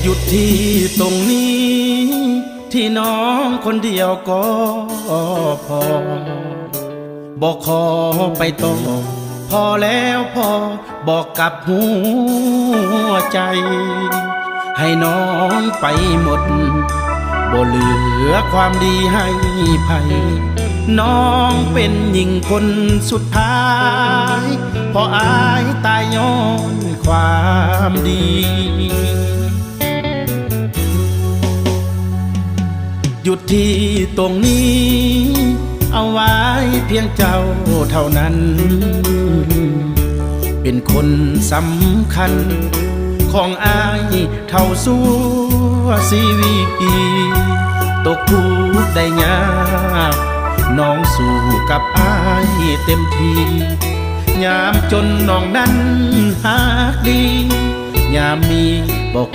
หยุดที่ตรงนี้ที่น้องคนเดียวก็พอบอกขอไปต่อพอแล้วพอบอกกับหัวใจให้น้องไปหมดบ่เหลือความดีให้ไผน้องเป็นหญิงคนสุดท้ายเพราะอายตายย้อนความดีหยุดที่ตรงนี้เอาไว้เพียงเจ้าเท่านั้นเป็นคนสำคัญของอายเท่าสู้ชีวิตตกทุกข์ได้ยากน้องสู้กับอายเต็มที่ยามจนน้องนั้นหากดียามมีบอก